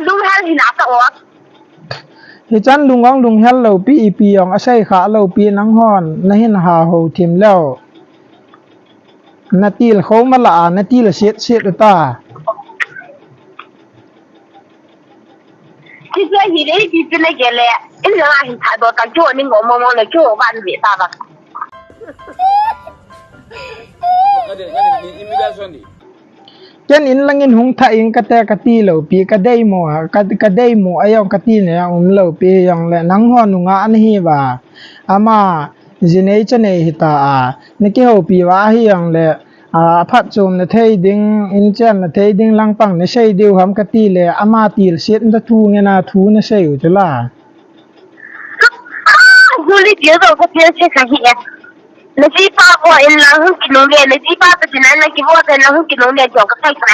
lung hal hinata o hi chan lungong lung hel lo pi pi yong asai kha lo pi nang hon na hin ha ho thim leo natil khomala natil set set ta ki se hi le ki se le gele in la hin ta do ta jo ni ngo mo mo le jo ban bi ta ba ken in langin hung tha ing ka te ka ti lo pi ka dei mo ka dei mo ayong ka ti ne lo pi yang le nang hon nga an hi ba ama jinei chane hi ta a ni ki ho pi wa hi yang le phat chum na thei ding in chan na thei ding lang pang ne sei diu ham ka ti le ama til set da thu nge na thu na sei u chula guli je do ko pe se ka hi le ji pa bo in la hu ki no le ji pa ta na ki bo ta na hu ki no le jo ka sai ka